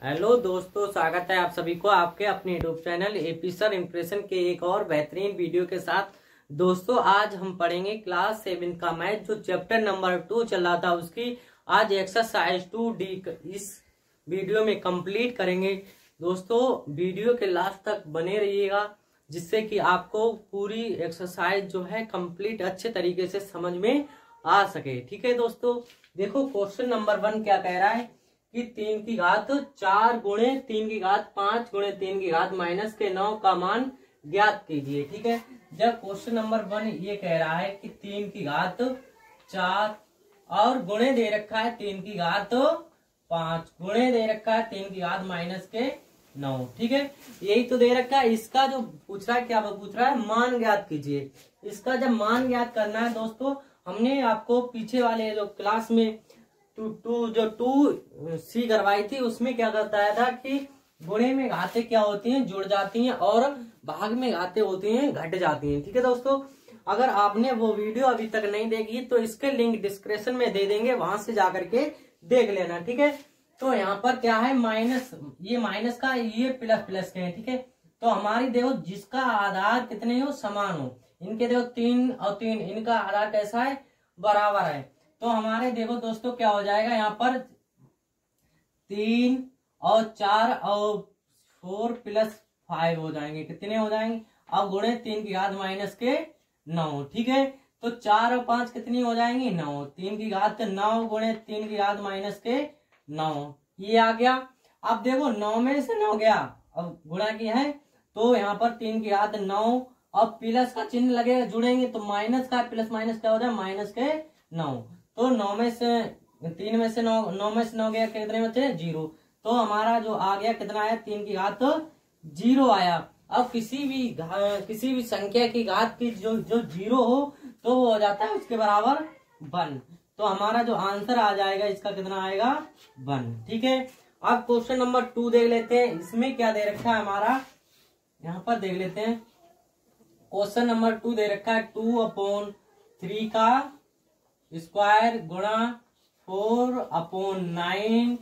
Hello दोस्तों, स्वागत है आप सभी को आपके अपने YouTube channel AP sir impression के एक और बेहतरीन वीडियो के साथ। दोस्तों आज हम पढ़ेंगे क्लास 7 का मैथ जो चैप्टर नंबर 2 चल रहा था उसकी आज एक्सरसाइज 2D इस वीडियो में कंप्लीट करेंगे। दोस्तों वीडियो के लास्ट तक बने रहिएगा जिससे कि आपको पूरी एक्सरसाइज जो है कंप्लीट अच्छे तरीके से समझ में आ सके। ठीक है दोस्तों, देखो क्वेश्चन नंबर 1 क्या कह रहा है कि 3 की घात 4 गुणे 3 की घात 5 गुणे 3 की घात माइनस के 9 का मान ज्ञात कीजिए। ठीक है, जब क्वेश्चन नंबर 1 ये कह रहा है कि 3 की घात 4 और गुणे दे रखा है 3 की घात 5 गुणे दे रखा है 3 की घात माइनस के 9। ठीक है, यही तो दे रखा है। इसका जो पूछ रहा है, क्या पूछ रहा है, मान ज्ञात कीजिए। इसका जब मान ज्ञात करना है दोस्तों, हमने आपको पीछे वाले जो क्लास में जो 2C करवाई थी उसमें क्या करता था कि गुणे में घातें क्या होती हैं, जुड़ जाती हैं और भाग में घातें होती हैं, घट जाती हैं। ठीक है दोस्तों, अगर आपने वो वीडियो अभी तक नहीं देखी तो इसके लिंक डिस्क्रिप्शन में दे देंगे, वहां से जाकर के देख लेना। ठीक है, तो यहाँ पर क्या है, माइनस, ये माइनस का, ये प्लस प्लस के हैं। ठीक है, तो हमारी देखो जिसका आधार कितने हो, समान हो, इनके देखो 3 और 3, इनका आधार कैसा है, बराबर है। तो हमारे देखो दोस्तों क्या हो जाएगा, यहाँ पर 3 और 4 और 4 प्लस 5 हो जाएंगे, कितने हो जाएंगे, अब गुणे 3 की घात माइनस के 9। ठीक है, तो 4 और 5 कितनी हो जाएंगी, 9, 3 की घात 9 गुणे 3 की घात माइनस के 9, ये आ गया। अब देखो 9 में से 9 गया, अब गुणा किया है तो यहाँ पर 3 की घात 9, अब प्लस का चिन्ह लगेगा, जुड़ेंगे तो माइनस का प्लस माइनस क्या हो जाए, माइनस के 9। तो 9 में से 3 में से 9 में से 9 गया, कितने बचे, 0। तो हमारा जो आ गया कितना आया, 3 की घात 0 आया। अब किसी भी संख्या की घात की जो 0 हो तो वो हो जाता है उसके बराबर 1। तो हमारा जो आंसर आ जाएगा इसका कितना आएगा, 1। ठीक है, अब क्वेश्चन नंबर 2 देख लेते हैं। इसमें क्या दे रखा है हमारा, यहाँ पर देख लेते हैं। क्वेश्चन नंबर 2 दे रखा है 2/3 का स्क्वायर गुणा 4/9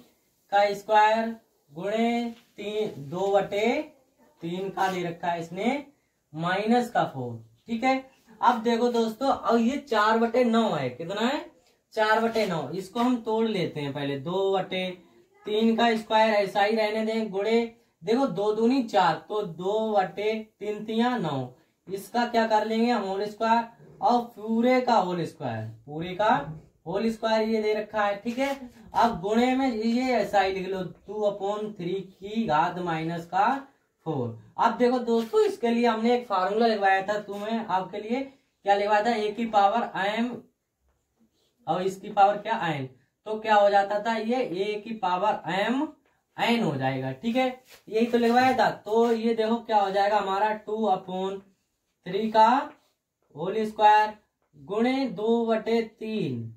का स्क्वायर गुणे 2/3 का दे रखा है इसने माइनस का 4। ठीक है, अब देखो दोस्तों, अब ये 4/9 है, कितना है, 4/9। इसको हम तोड़ लेते हैं पहले, 2/3 का स्क्वायर ऐसा ही रहने दें, गुणे देखो 2 दूनी 4, तो 2/3 तिया 9, इसका क्या कर लेंगे हम, होल स्क्वायर, और पूरे का होल स्क्वायर, पूरे का होल स्क्वायर ये दे रखा है। ठीक है, अब गुणे में ये ऐसा ही लिख लो, 2/3 की घात माइनस का 4। अब देखो दोस्तों, इसके लिए हमने एक फार्मूला लिखवाया था, तुम्हें आपके लिए क्या लिखवाया था, a की पावर m और इसकी पावर क्या n, तो क्या हो जाता था, ये a की पावर m n हो जाएगा। ठीक है, यही तो लिखवाया था। तो ये देखो क्या हो जाएगा हमारा, 2/3 का होल स्क्वायर गुणे 2/3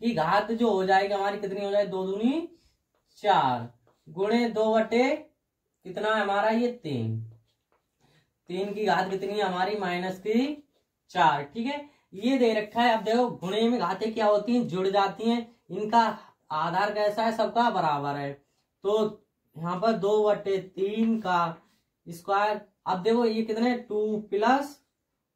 की घात जो हो जाएगी हमारी, कितनी हो जाए, 2 दूनी 4 गुणे 2/ कितना है हमारा, ये 3 की घात कितनी है हमारी, माइनस की 4। ठीक है, ये दे रखा है। अब देखो गुणे में घातें क्या होती हैं, जुड़ जाती हैं, इनका आधार कैसा है, सबका बराबर है। तो यहाँ पर 2/3 का स्क्वायर, अब देखो ये कितने, 2 प्लस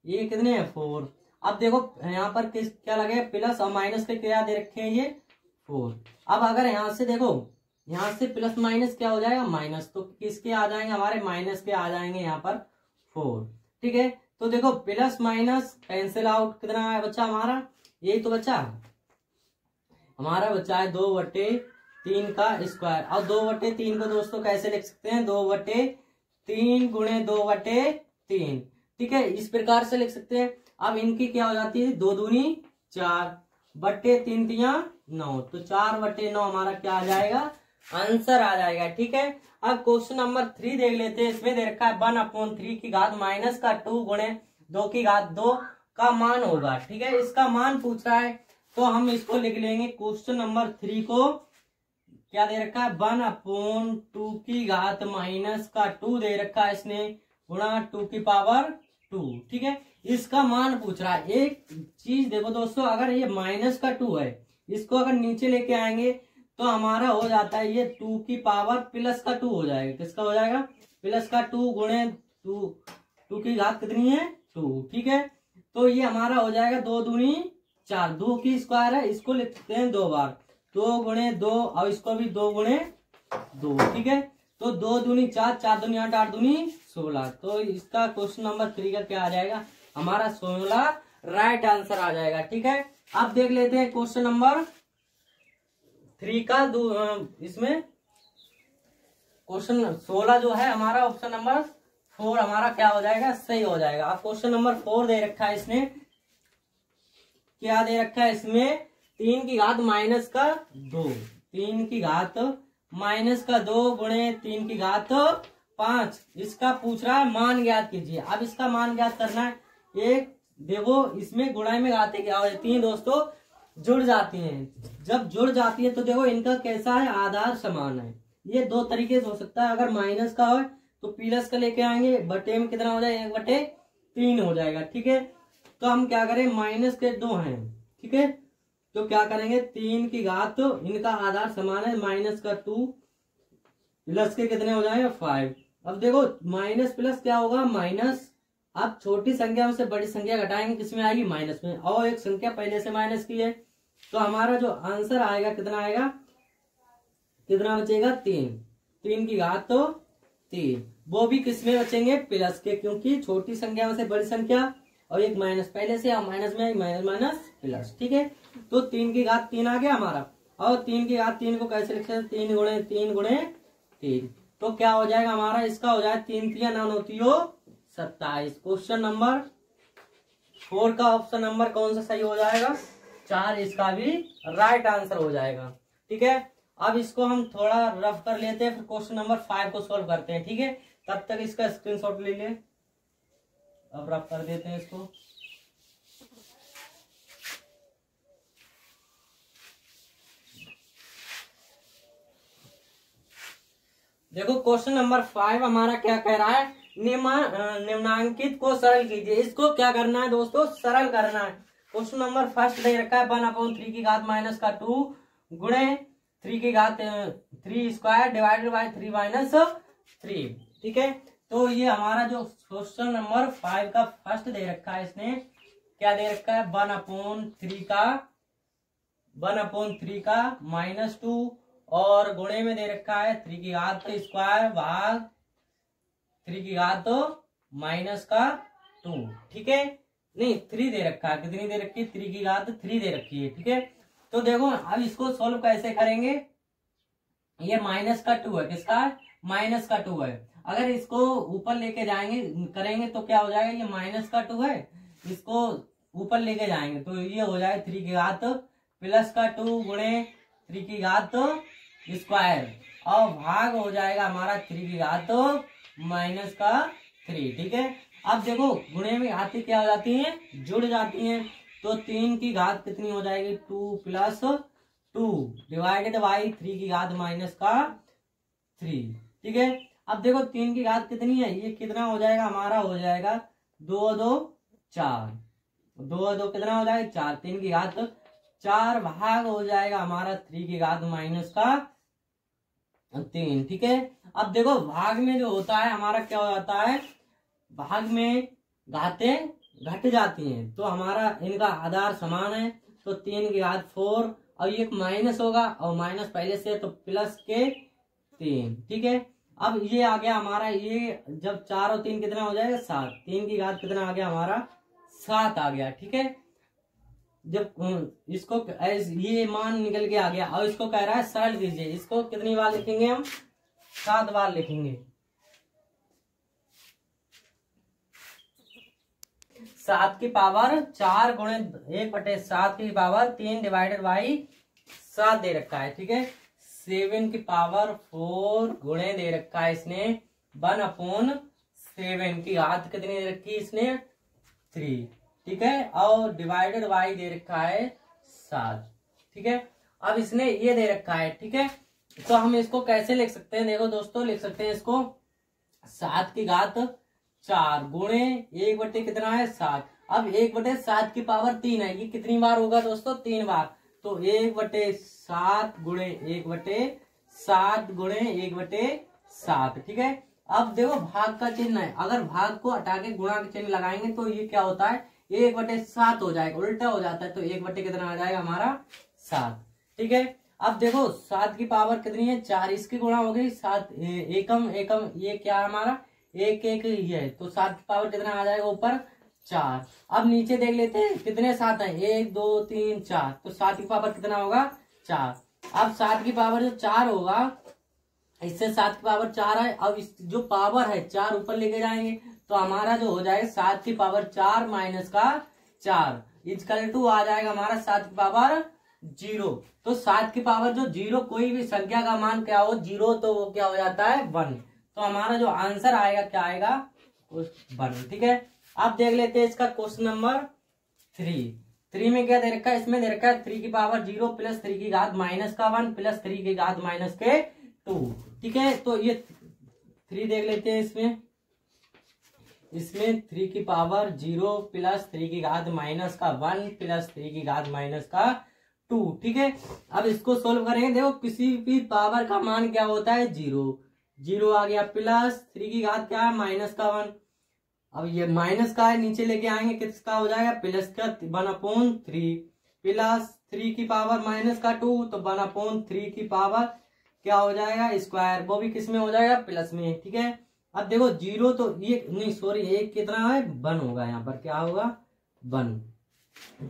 ये कितने हैं, 4। अब देखो यहाँ पर क्या लगे, प्लस और माइनस के क्या दे रखे हैं, ये 4। अब अगर यहाँ से देखो, यहाँ से प्लस माइनस क्या हो जाएगा, माइनस, तो किसके आ जाएंगे हमारे, माइनस के आ जाएंगे यहाँ पर 4। ठीक है, तो देखो प्लस माइनस कैंसिल आउट, कितना है बच्चा हमारा, यही तो बच्चा हमारा बच्चा है 2/3 का स्क्वायर। और 2/3 को दोस्तों कैसे लिख सकते हैं, 2/3 गुणे 2/3। ठीक है, इस प्रकार से लिख सकते हैं। अब इनकी क्या हो जाती है, 2 दूनी 4 बट्टे 3 तिया 9, तो 4/9 हमारा क्या आ जाएगा, आंसर आ जाएगा। ठीक है, अब क्वेश्चन नंबर 3 देख लेते हैं। इसमें दे रखा है 1/3 की घात माइनस का 2 गुणे 2 की घात 2 का मान होगा। ठीक है, इसका मान पूछ रहा है तो हम इसको लिख लेंगे। क्वेश्चन नंबर 3 को क्या दे रखा है, 1/2 की घात माइनस का 2 दे रखा है इसने, गुणा 2 की पावर 2। ठीक है, इसका मान पूछ रहा है। एक चीज देखो दोस्तों, अगर ये -2 है, इसको अगर नीचे लेके आएंगे तो हमारा हो जाता है ये 2 की पावर प्लस का 2 हो जाएगा। किसका हो जाएगा? प्लस का 2 गुणे 2 की घात कितनी है? 2। ठीक है, तो ये हमारा हो जाएगा 2 दूनी 4, 2 की स्क्वायर है, इसको लिखते हैं 2 बार, 2 गुणे 2 और इसको भी 2 गुणे 2। ठीक है, तो 2 दूनी 4, 4 दूनी 8, 8 दूनी 16। तो इसका क्वेश्चन नंबर 3 का क्या आ जाएगा? हमारा 16 राइट आंसर आ जाएगा। ठीक है, अब देख लेते हैं क्वेश्चन नंबर 3 का। इसमें क्वेश्चन 16 जो है हमारा ऑप्शन नंबर 4 हमारा क्या हो जाएगा? सही हो जाएगा। अब क्वेश्चन नंबर 4 दे रखा है इसने, क्या दे रखा है इसमें? 3 की घात माइनस का 2, 3 की घात माइनस का 2 गुणे 3 की घात 5। इसका पूछ रहा है मान ज्ञात कीजिए। अब इसका मान ज्ञात करना है। एक देखो, इसमें गुणाई में घातें क्या हो जाती है दोस्तों? जुड़ जाती हैं। जब जुड़ जाती है तो देखो इनका कैसा है? आधार समान है। ये 2 तरीके से हो सकता है। अगर माइनस का हो तो प्लस का लेके आएंगे, बटे में कितना हो जाएगा? 1/3 हो जाएगा। ठीक है, तो हम क्या करें? माइनस के 2 हैं। ठीक है, तो क्या करेंगे? 3 की घात, तो इनका आधार समान है, माइनस का 2 प्लस के कितने हो जाएगा? 5। अब देखो माइनस प्लस क्या होगा? माइनस। अब छोटी संख्या में से बड़ी संख्या घटाएंगे, किसमें आएगी? माइनस में। और एक संख्या पहले से माइनस की है, तो हमारा जो आंसर आएगा कितना आएगा? कितना बचेगा? 3। 3 की घात तो 3, वो भी किसमें बचेंगे? प्लस के, क्योंकि छोटी संख्या में से बड़ी संख्या और एक माइनस पहले से, और माइनस में माइनस माइनस प्लस। ठीक है, तो 3 की घात 3 आ गया हमारा। और 3 की घात 3 को कैसे लिखते हैं? 3 गुणे 3 गुणे 3। तो क्या हो जाएगा हमारा? इसका हो जाएगा 3 3 9 9 27। क्वेश्चन नंबर 4 का ऑप्शन नंबर कौन सा सही हो जाएगा? 4, इसका भी राइट आंसर हो जाएगा। ठीक है, अब इसको हम थोड़ा रफ कर लेते हैं, फिर क्वेश्चन नंबर 5 को सॉल्व करते हैं। ठीक है, तब तक इसका स्क्रीनशॉट ले लें। अब रफ कर देते हैं इसको। देखो क्वेश्चन नंबर 5 हमारा क्या कह रहा है? निम्नांकित को सरल कीजिए। इसको क्या करना है दोस्तों? सरल करना है। क्वेश्चन नंबर फर्स्ट दे रखा है 1/3 की घात माइनस का 2 गुणे 3 की घात 3 स्क्वायर डिवाइडेड बाय 3 माइनस 3। ठीक है, तो ये हमारा जो क्वेश्चन नंबर 5 का फर्स्ट दे रखा है, इसने क्या दे रखा है? 1/3 का -2 और गुणे में दे रखा है 3 की घात स्क्वायर भाग 3 की घात माइनस का 2। ठीक है, नहीं 3 दे रखा है। कितनी दे रखी है? 3 की घात 3 दे रखी है। ठीक है, तो देखो अब इसको सोल्व कैसे करेंगे? ये माइनस का 2 है। किसका? माइनस का 2 है। अगर इसको ऊपर लेके जाएंगे करेंगे तो क्या हो जाएगा? ये माइनस का 2 है, इसको ऊपर लेके जाएंगे तो ये हो जाएगा 3 की घात प्लस का 2 गुणे 3 की घात स्क्वायर और भाग हो जाएगा हमारा 3 की घात माइनस का 3। ठीक है, अब देखो गुणे में घातें क्या हो जाती हैं? जुड़ जाती हैं। तो 3 की घात कितनी हो जाएगी? 2 प्लस 2 डिवाइडेड बाई 3 की घात माइनस का 3। ठीक है, अब देखो 3 की घात कितनी है? ये कितना हो जाएगा? हमारा हो जाएगा 2 2 4, 2 2 कितना हो जाएगा? 4। 3 की घात 4 भाग हो जाएगा हमारा 3 की घात माइनस का 3। ठीक है, अब देखो भाग में जो होता है हमारा क्या हो जाता है? भाग में घातें घट जाती हैं, तो हमारा इनका आधार समान है। तो 3 की घात 4 और ये माइनस होगा और माइनस पहले से तो प्लस के 3। ठीक है, अब ये आ गया हमारा, ये जब 4 और 3 कितना हो जाएगा? 7। 3 की घात कितना आ गया हमारा? 7 आ गया। ठीक है, जब इसको ये मान निकल के आ गया और इसको कह रहा है सरल कीजिए। इसको कितनी बार लिखेंगे हम? 7 बार लिखेंगे। 7 की पावर 4 गुणे 1/7 की पावर 3 डिवाइडेड बाई 7 दे रखा है। ठीक है, 7 की पावर 4 गुणे दे रखा है इसने 1/7 की घात कितनी दे रखी है इसने? 3। ठीक है, और डिवाइडेड बाई दे रखा है 7। ठीक है, अब इसने ये दे रखा है। ठीक है, तो हम इसको कैसे लिख सकते हैं? देखो दोस्तों, लिख सकते हैं इसको 7 की घात 4 गुणे 1/, कितना है? 7। अब 1/7 की पावर 3 है, ये कितनी बार होगा दोस्तों? 3 बार। तो 1/7 गुणे 1/7 गुणे 1/7। ठीक है, अब देखो भाग का चिन्ह है, अगर भाग को हटा के गुणा का चिन्ह लगाएंगे तो ये क्या होता है 1/7 हो जाएगा, उल्टा हो जाता है। तो 1 कितना आ जाएगा हमारा 7। ठीक है, अब देखो 7 की पावर कितनी है 4, इसकी गुणा हो गई 7 एकम एकम, ये क्या है हमारा 1 1 ये है, तो 7 की पावर कितना आ जाएगा ऊपर 4। अब नीचे देख लेते हैं कितने 7 है 1 2 3 4, तो 7 की पावर कितना होगा 4। अब 7 की पावर जो 4 होगा, इससे 7 की पावर 4 है, अब इस जो पावर है 4 ऊपर लेके जाएंगे तो हमारा जो हो जाएगा 7 की पावर 4 माइनस का 4 इक्वल टू आ जाएगा हमारा 7 की पावर 0। तो 7 की पावर जो 0 कोई भी संख्या का मान क्या हो 0, तो वो क्या हो जाता है 1। तो हमारा जो आंसर आएगा क्या आएगा 1। ठीक है, अब देख लेते हैं इसका क्वेश्चन नंबर 3 में क्या दे रखा है, इसमें दे रखा है 3 की पावर 0 प्लस 3 की घात माइनस का 1 प्लस 3 की घात माइनस के 2। ठीक है, तो ये 3 देख लेते हैं, इसमें 3 की पावर 0 प्लस 3 की घात माइनस का 1 प्लस 3 की घात माइनस का 2। ठीक है, अब इसको सोल्व करेंगे, देखो किसी भी पावर का मान क्या होता है 0 आ गया, प्लस 3 की घात क्या है माइनस का 1, अब ये माइनस का है नीचे लेके आएंगे किसका हो जाएगा प्लस का 1/3 प्लस 3 की पावर माइनस का 2, तो 1/3 की पावर क्या हो जाएगा स्क्वायर, वो भी किस में हो जाएगा प्लस में। ठीक है, अब देखो 0 तो ये नहीं सॉरी 1 कितना है 1 होगा, यहाँ पर क्या होगा 1।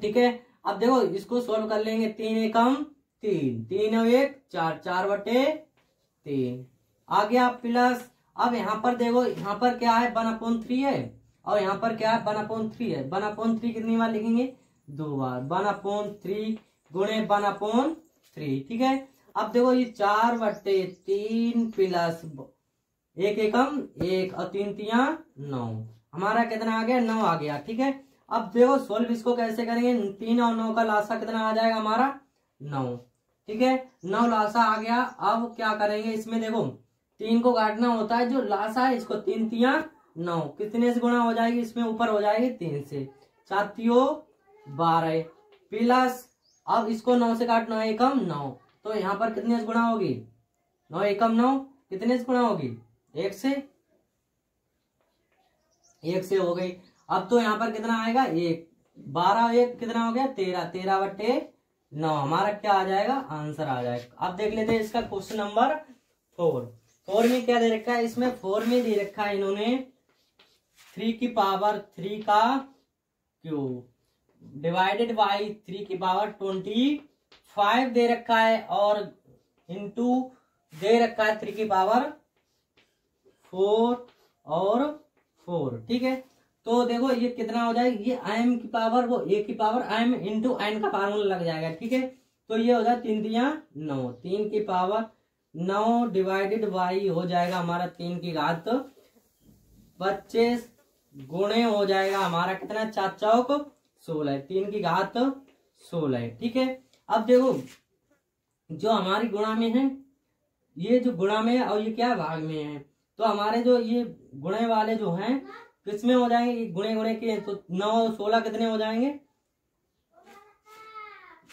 ठीक है, अब देखो इसको सोल्व कर लेंगे, 3 एकम 3 3 और 1 4 4/3 आ गया प्लस। अब यहाँ पर देखो यहाँ पर क्या है 1/3 है और यहाँ पर क्या है 1/3 है, 1/3 कितनी बार लिखेंगे 2 बार, 1/3 गुणे 1/3। ठीक है, अब देखो ये 4/3 प्लस 1 एकम 1 और 3 3 9, हमारा कितना आ गया 9 आ गया। ठीक है, अब देखो सोल्व इसको कैसे करेंगे, 3 और 9 का लासा कितना आ जाएगा हमारा 9। ठीक है, 9 लासा आ गया। अब क्या करेंगे, इसमें देखो 3 को काटना होता है, जो लासा है इसको 3 3 9 कितने से गुणा हो जाएगी, इसमें ऊपर हो जाएगी 3 से, 4 3 12 प्लस, अब इसको 9 से काटना है एकम 9, तो यहाँ पर कितने से गुणा होगी 9 एकम 9 कितने से गुणा होगी 1 से हो गई। अब तो यहाँ पर कितना आएगा 1 12 1 कितना हो गया 13 13/9, हमारा क्या आ जाएगा आंसर आ जाएगा। अब देख लेते हैं इसका क्वेश्चन नंबर 4 में क्या दे रखा है, इसमें 4 में दे रखा है इन्होंने 3 की पावर 3 का क्यूब डिवाइडेड बाई 3 की पावर 25 दे रखा है और इनटू दे रखा है 3 की पावर 4 और 4। ठीक है, तो देखो ये कितना हो जाएगा, ये m की पावर वो a की पावर m इंटू n का फार्मूला लग जाएगा। ठीक है, तो ये हो जाएगा 3 3 9, 3 की पावर 9 डिवाइडेड बाई हो जाएगा हमारा 3 की घात 25 गुणे हो जाएगा हमारा कितना 4 चौक 16, 3 की घात 16। ठीक है, अब देखो जो हमारी गुणा में है, ये जो गुणा में है और ये क्या भाग में है, तो हमारे जो ये गुणे वाले जो हैं किसमें हो जाएंगे, गुणे गुणे के, तो 9 और 16 कितने हो जाएंगे,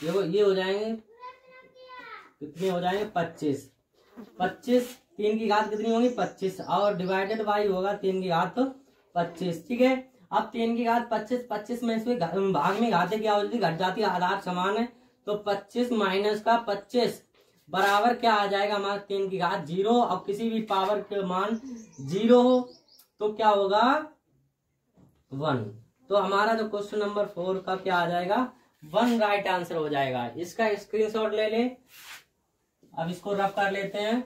देखो ये हो जाएंगे कितने हो जाएंगे 25 3 की घात कितनी होगी 25 और डिवाइडेड बाई होगा 3 की घात 25। ठीक है, अब 3 की घात 25 में इसमें भाग में घाते क्या हो जाती घट जाती है, आधार समान है, तो 25 माइनस का 25 बराबर क्या आ जाएगा हमारा 3 की घात 0, और किसी भी पावर के मान 0 हो तो क्या होगा 1। तो हमारा जो क्वेश्चन नंबर 4 का क्या आ जाएगा 1 राइट आंसर हो जाएगा। इसका स्क्रीनशॉट ले ले, अब इसको रफ कर लेते हैं,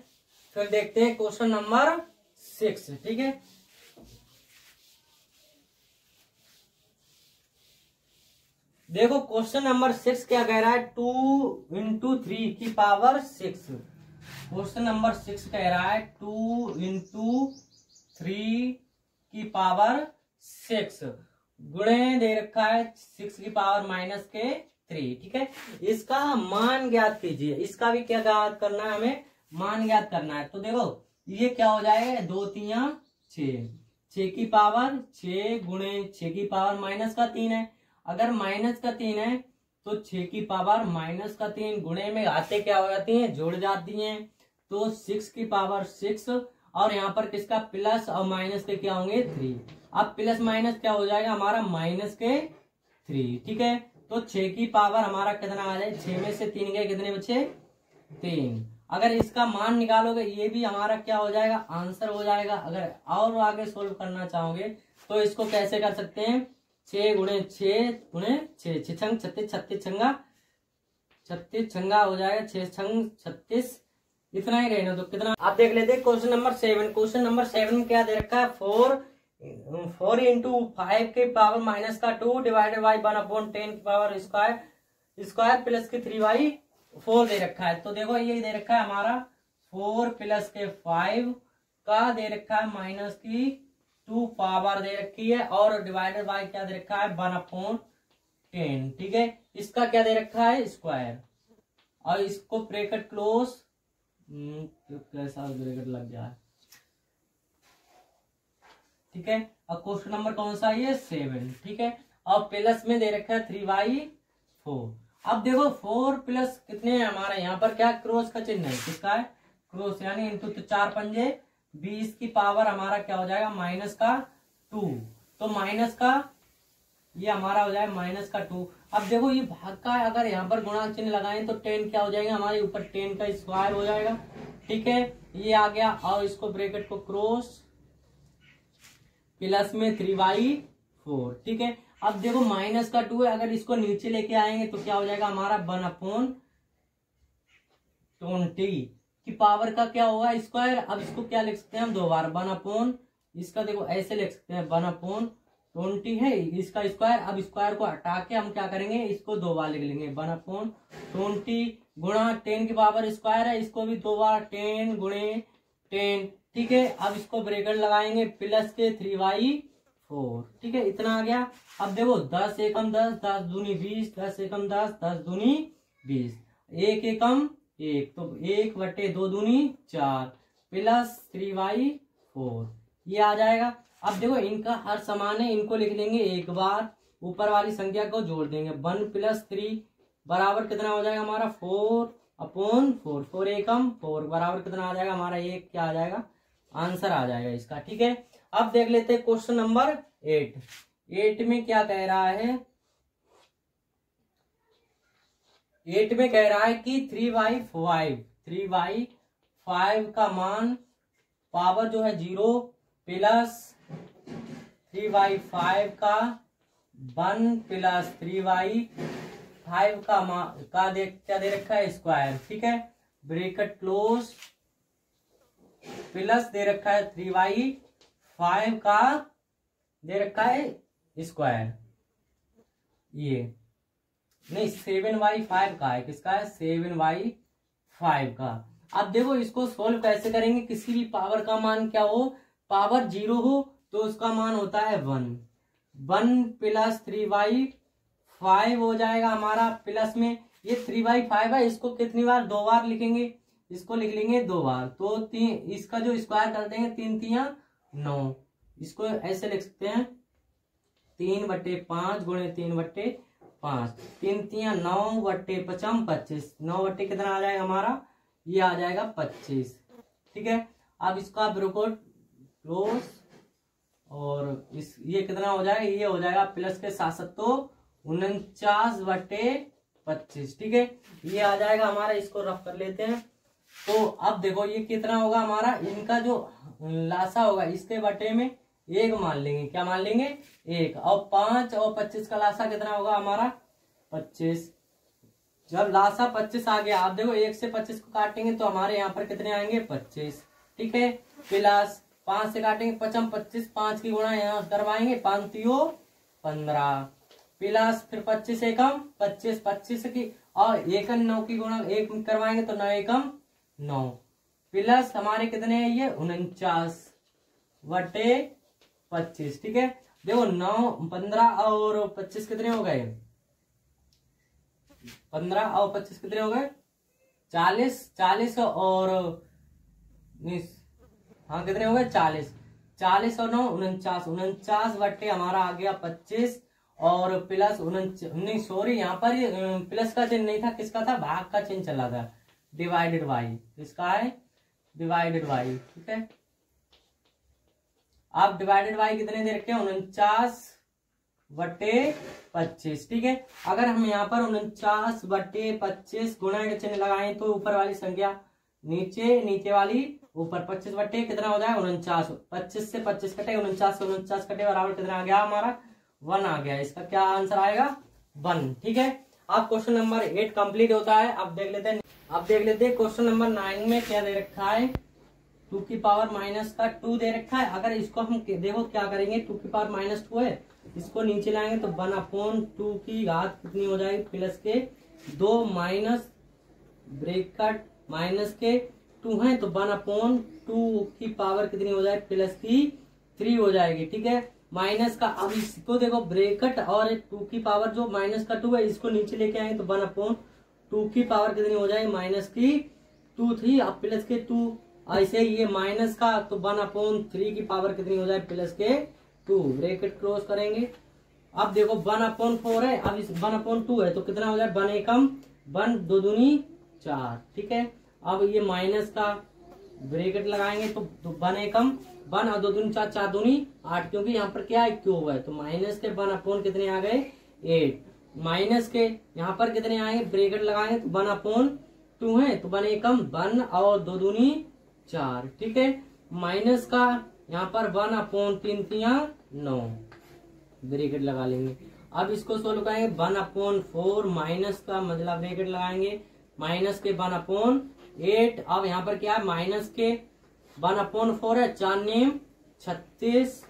फिर देखते हैं क्वेश्चन नंबर 6। ठीक है, देखो क्वेश्चन नंबर 6 क्या कह रहा है 2 इंटू 3 की पावर 6। क्वेश्चन नंबर 6 कह रहा है 2 इंटू 3 की पावर 6 गुणे दे रखा है 6 की पावर माइनस के 3। ठीक है, इसका मान ज्ञात कीजिए, इसका भी क्या ज्ञात करना है, हमें मान ज्ञात करना है। तो देखो ये क्या हो जाएगा 2 3 6 की पावर 6 गुणे 6 की पावर माइनस का 3 है, अगर माइनस का 3 है तो 6 की पावर -3 गुणे में आते क्या हो जाती हैं, जुड़ जाती हैं। तो 6 की पावर 6 और यहाँ पर किसका प्लस और माइनस के क्या होंगे 3। अब प्लस माइनस क्या हो जाएगा हमारा -3। ठीक है, तो 6 की पावर हमारा कितना आ जाए, 6 में से 3 गए कितने बचे 3। अगर इसका मान निकालोगे ये भी हमारा क्या हो जाएगा, आंसर हो जाएगा। अगर और आगे सोल्व करना चाहोगे तो इसको कैसे कर सकते हैं, 6 गुणे 6 गुणे 6, 6 छंग 36, 36 छंगा 36 छंगा हो जाएगा, 6 छंग 36, इतना ही रहने दो। कितना आप देख लेते हैं क्वेश्चन नंबर 7। क्वेश्चन नंबर 7 में क्या दे रखा है, 4 इंटू 5 के पावर -2 डिवाइडेड बाई 1/10 की पावर स्क्वायर प्लस के 3/4 दे रखा है। तो देखो ये दे रखा है हमारा 4 प्लस के 5 का दे रखा है -2 पावर दे रखी है और डिवाइडेड बाय क्या दे रखा है 1/10। ठीक है, इसका क्या दे रखा है स्क्वायर और इसको ब्रैकेट क्लोज, कैसा ब्रैकेट लग गया है। ठीक है, अब क्वेश्चन नंबर कौन सा है, 7। ठीक है, और प्लस में दे रखा है 3/4। अब देखो 4 प्लस कितने हैं हमारे यहाँ पर, क्या क्रॉस का चिन्ह है, किसका है क्रॉस, यानी इंटू, तो 4 पंजे 20 की पावर हमारा क्या हो जाएगा -2। तो माइनस का ये हमारा हो जाएगा -2। अब देखो ये भाग का है, अगर यहाँ पर गुणा चिन्ह लगाएं तो 10 क्या हो जाएगा हमारे ऊपर 10 का स्क्वायर हो जाएगा। ठीक है, ये आ गया और इसको ब्रैकेट को क्रॉस प्लस में 3/4। ठीक है, अब देखो -2 है, अगर इसको नीचे लेके आएंगे तो क्या हो जाएगा हमारा 1/20 की पावर का क्या होगा स्क्वायर। अब इसको क्या लिख सकते हैं हम 2 बार 1/, इसका देखो ऐसे लिख सकते हैं 1/20 है इसका स्क्वायर। अब स्क्वायर को हटा के हम क्या करेंगे, इसको 2 बार लिख लेंगे 1/20 गुणा 10 की पावर स्क्वायर है, इसको भी 2 बार 10 गुणे 10। ठीक है, अब इसको ब्रैकेट लगाएंगे प्लस के 3/4। ठीक है, इतना आ गया। अब देखो 10 एकम 10, 10 दूनी 20, 10 एकम 10, 10 दूनी 20, 1 एकम 1, तो 1/2 दूनी 4 प्लस 3/4 ये आ जाएगा। अब देखो इनका हर समान है, इनको लिख लेंगे एक बार, ऊपर वाली संख्या को जोड़ देंगे 1 + 3 बराबर कितना हो जाएगा हमारा 4/4। 4 एकम 4 बराबर कितना आ जाएगा हमारा 1, क्या आ जाएगा आंसर आ जाएगा इसका। ठीक है, अब देख लेते हैं क्वेश्चन नंबर 8। 8 में क्या कह रहा है, 8 में कह रहा है कि 3/5 का मान पावर जो है 0 प्लस 3/5 का 1 प्लस 3/5 का क्या दे रखा है स्क्वायर। ठीक है, ब्रैकेट क्लोज प्लस दे रखा है 3/5 का दे रखा है स्क्वायर, ये नहीं 7/5 का है, किसका है 7/5 का। अब देखो इसको सोल्व कैसे करेंगे, किसी भी पावर का मान क्या हो, पावर 0 हो तो उसका मान होता है 1 प्लस 3/5 हो जाएगा हमारा, प्लस में ये 3/5 है, इसको कितनी बार 2 बार लिखेंगे, इसको लिख लेंगे 2 बार, तो इसका जो स्क्वायर कर देंगे 3 3 9, इसको ऐसे लिख सकते हैं 3/5 गुणे 3/5, 3 3 9/5 25, 9 कितना आ जाएगा हमारा, ये आ जाएगा 25। ठीक है, अब इसका ब्रैकेट क्लोज और ये कितना हो जाएगा, ये हो जाएगा प्लस के साथ साथ तो 49/25। ठीक है, ये आ जाएगा हमारा, इसको रफ कर लेते हैं। तो अब देखो ये कितना होगा हमारा, इनका जो लासा होगा इसके बटे में 1 मान लेंगे, क्या मान लेंगे 1, और 5 और 25 का लासा कितना होगा हमारा 25। जब लासा 25 आ गया, आप देखो 1 से 25 को काटेंगे तो हमारे यहाँ पर कितने आएंगे 25। ठीक है, प्लस 5 से काटेंगे 5 25, 5 की गुणा यहाँ करवाएंगे 5 3 15, प्लस फिर 25 एकम 25, 25 की और 1 9 की गुणा 1 करवाएंगे तो 9 एकम 9, प्लस हमारे कितने हैं ये 49/25। ठीक है, देखो 9 15 और 25 कितने हो गए, 15 और 25 कितने हो गए 40, 40 और हाँ कितने हो गए 40, 40 और 9 49, 49 बट्टे हमारा आ गया 25, और प्लस 19, सॉरी यहाँ पर प्लस का चिन्ह नहीं था, किसका था, भाग का चिन्ह चला था, डिवाइडेड बाई, किसका है, डिवाइडेड बाई, ठीक है। आप डिवाइडेड बाई कितने दे रखे हैं, 49/25, ठीक है। अगर हम यहाँ पर 49/25 गुणा का चिन्ह लगाएं तो ऊपर वाली संख्या नीचे, नीचे वाली ऊपर, 25 बटे कितना हो जाएगा 49, 25 से 25 कटे, 49 से 49 कटे, बराबर कितना आ गया हमारा 1 आ गया। इसका क्या आंसर आएगा 1, ठीक है। अब क्वेश्चन नंबर 8 कंप्लीट होता है। अब देख लेते हैं क्वेश्चन नंबर 9 में क्या दे रखा है, 2 की पावर माइनस का 2 दे रखा है। अगर इसको हम देखो क्या करेंगे, 2 की पावर -2 है, इसको नीचे लाएंगे तो 1/2 की घात कितनी हो जाएगी, प्लस के 2 माइनस ब्रैकेट माइनस के 2 है तो 1/2 की पावर कितनी हो जाएगी, प्लस की 3 हो जाएगी, ठीक है। माइनस का, अब इसको देखो ब्रैकेट और 2 की पावर जो माइनस का 2 है इसको नीचे लेके आएंगे तो 1/2 की पावर कितनी हो जाएगी, माइनस की 2 थी, अब प्लस के 2, ऐसे ये माइनस का तो 1/3 की पावर कितनी हो जाए, प्लस के 2, ब्रैकेट क्लोज करेंगे। अब देखो 1/4 है, अब इस 1/2 है तो कितना हो जाए, 1 एकम 1, 2 दूनी 4, ठीक है। अब ये माइनस का ब्रैकेट लगाएंगे तो 1 एकम 1 और 2 दूनी 4, 4 दूनी 8, क्योंकि यहाँ पर क्या है, क्यूब है, तो माइनस के 1/, कितने आ गए 8, माइनस के यहाँ पर कितने आएंगे, ब्रैकेट लगाएंगे तो 1/2 है तो 1 एकम 1 और 2 दूनी 4, ठीक है। माइनस का यहाँ पर 1/3 9, ब्रैकेट लगा लेंगे। अब इसको सोल्व करेंगे 1/4 माइनस का मतलब ब्रैकेट लगाएंगे, माइनस के 1/8, अब यहाँ पर क्या है, माइनस के 1/4 है, 4 नेम 36,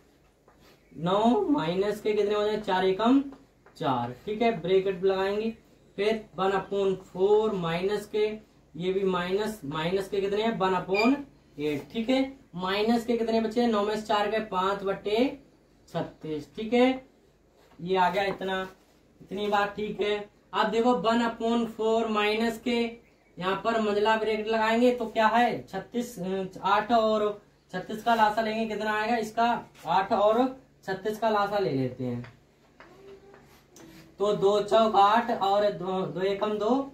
9 माइनस के कितने हो जाए, 4 एकम 4, ठीक है, ब्रैकेट लगाएंगे। फिर 1/4 माइनस के, ये भी माइनस के कितने हैं 1/8, ठीक है। माइनस के कितने बचे, 9 में से 4 गए 5/36, ठीक है। ये आ गया इतनी बात, ठीक है। अब देखो 1/4 माइनस के यहाँ पर मंझला ब्रैकेट लगाएंगे तो क्या है 36, 8 और 36 का लासा लेंगे, कितना आएगा इसका 8 और 36 का लासा ले लेते हैं तो 2 चौक 8 और 2 एकम 2,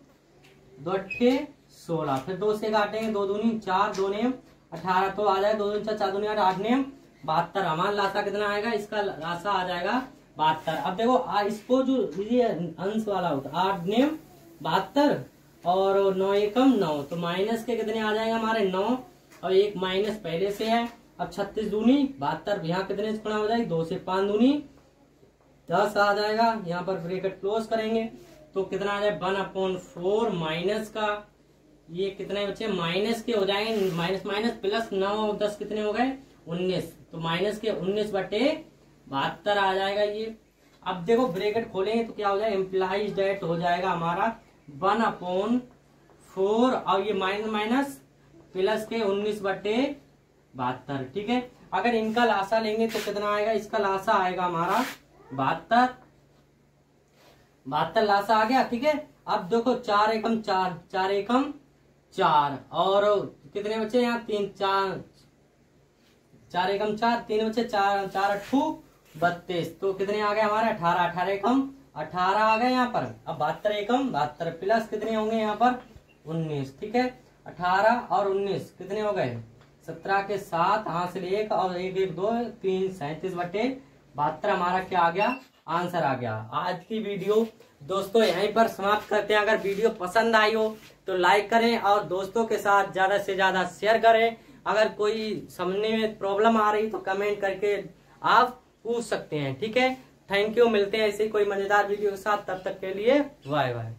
2 अट्ठे 16, फिर 2 से काटेंगे, 2 दूनी 4, 2 नेम 18, तो आ जाएगा 2 दूनी 4, 4 दूनी 8, 8 नेम 72, हमारा लासा कितना आएगा, इसका लासा आ जाएगा 72। अब देखो इसको जो ये अंश वाला होता है 8 नेम 72 और 9 एकम 9, तो माइनस के कितने आ जाएंगे हमारे 9 और एक माइनस पहले से है। अब 36 दूनी 72, यहाँ कितने से गुणा हो जाएगी, 2 से 5 दूनी 10 आ जाएगा। यहाँ पर ब्रैकेट क्लोज करेंगे तो कितना आ जाए 1/4 माइनस का, ये कितने बच्चे माइनस के हो जाएंगे, माइनस माइनस प्लस 9 और 10 कितने हो गए 19, तो माइनस के 19/72 आ जाएगा ये। अब देखो ब्रैकेट खोलेंगे तो क्या हो जाएगा, इम्प्लाइज डेट हो जाएगा हमारा 1/4 और ये माइनस माइनस प्लस के 19/72, ठीक है। अगर इनका लासा लेंगे तो कितना आएगा, इसका लासा आएगा हमारा 72 लासा आ गया, ठीक है। अब देखो 4 एकम 4, 4 एकम 4 और कितने बच्चे यहाँ 3, 4 एकम 4, 3 बच्चे 4, 4 अट्ठू 32, तो कितने आ गए हमारे 18, 18 एकम 18 आ गए यहाँ पर। अब 72 एकम 72 प्लस कितने होंगे यहाँ पर 19, ठीक है। 18 और 19 कितने हो गए 17 के 7 हासिल 1 और 1 1 2 3 37/72 हमारा क्या आ गया, आंसर आ गया। आज की वीडियो दोस्तों यहीं पर समाप्त करते हैं। अगर वीडियो पसंद आई हो तो लाइक करें और दोस्तों के साथ ज्यादा से ज्यादा शेयर करें। अगर कोई समझने में प्रॉब्लम आ रही तो कमेंट करके आप पूछ सकते हैं, ठीक है। थैंक यू, मिलते हैं ऐसे कोई मजेदार वीडियो के साथ, तब तक के लिए बाय बाय।